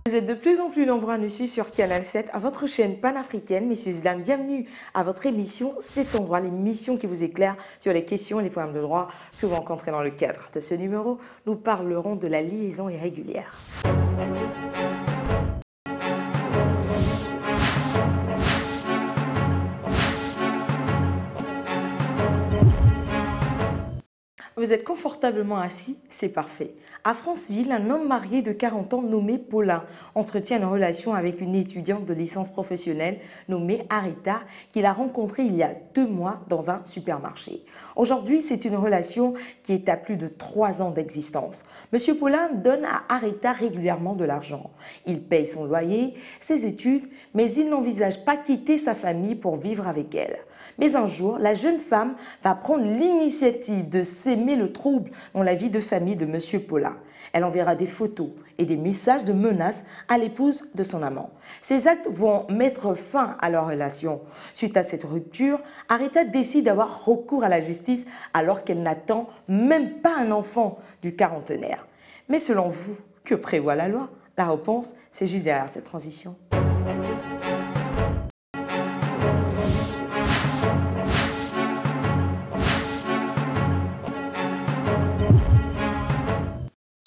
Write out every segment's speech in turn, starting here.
Vous êtes de plus en plus nombreux à nous suivre sur Canal 7, à votre chaîne panafricaine. Messieurs et dames, bienvenue à votre émission C'est ton droit, l'émission qui vous éclaire sur les questions et les problèmes de droit que vous rencontrez dans le cadre de ce numéro. Nous parlerons de la liaison irrégulière. Vous êtes confortablement assis, c'est parfait. À Franceville, un homme marié de 40 ans nommé Paulin entretient une relation avec une étudiante de licence professionnelle nommée Arita qu'il a rencontrée il y a 2 mois dans un supermarché. Aujourd'hui, c'est une relation qui est à plus de 3 ans d'existence. Monsieur Paulin donne à Arita régulièrement de l'argent. Il paye son loyer, ses études, mais il n'envisage pas quitter sa famille pour vivre avec elle. Mais un jour, la jeune femme va prendre l'initiative de s'aimer le trouble dans la vie de famille de Monsieur Paulin. Elle enverra des photos et des messages de menaces à l'épouse de son amant. Ces actes vont mettre fin à leur relation. Suite à cette rupture, Arita décide d'avoir recours à la justice alors qu'elle n'attend même pas un enfant du quarantenaire. Mais selon vous, que prévoit la loi? La réponse, c'est juste derrière cette transition.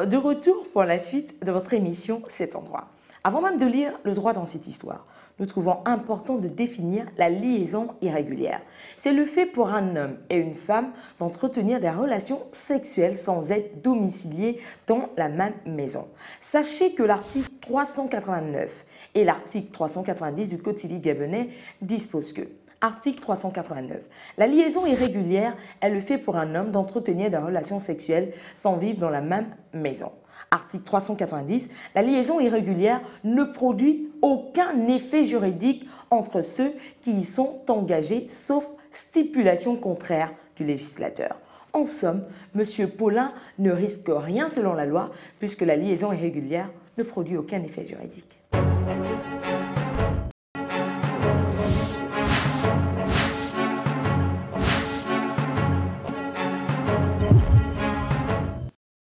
De retour pour la suite de votre émission C'est ton droit. Avant même de lire le droit dans cette histoire, nous trouvons important de définir la liaison irrégulière. C'est le fait pour un homme et une femme d'entretenir des relations sexuelles sans être domiciliés dans la même maison. Sachez que l'article 389 et l'article 390 du Code civil gabonais disposent que Article 389. La liaison irrégulière est le fait pour un homme d'entretenir des relations sexuelles sans vivre dans la même maison. Article 390. La liaison irrégulière ne produit aucun effet juridique entre ceux qui y sont engagés, sauf stipulation contraire du législateur. En somme, M. Paulin ne risque rien selon la loi puisque la liaison irrégulière ne produit aucun effet juridique.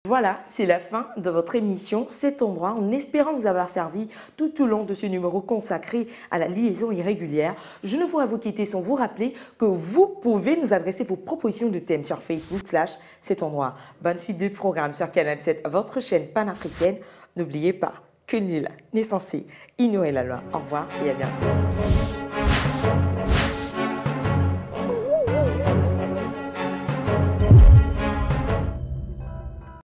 Voilà, c'est la fin de votre émission C'est ton droit, en espérant vous avoir servi tout au long de ce numéro consacré à la liaison irrégulière. Je ne pourrais vous quitter sans vous rappeler que vous pouvez nous adresser vos propositions de thèmes sur Facebook / C'est ton droit. Bonne suite de programme sur Canal 7, votre chaîne panafricaine. N'oubliez pas que nul n'est censé ignorer la loi. Au revoir et à bientôt.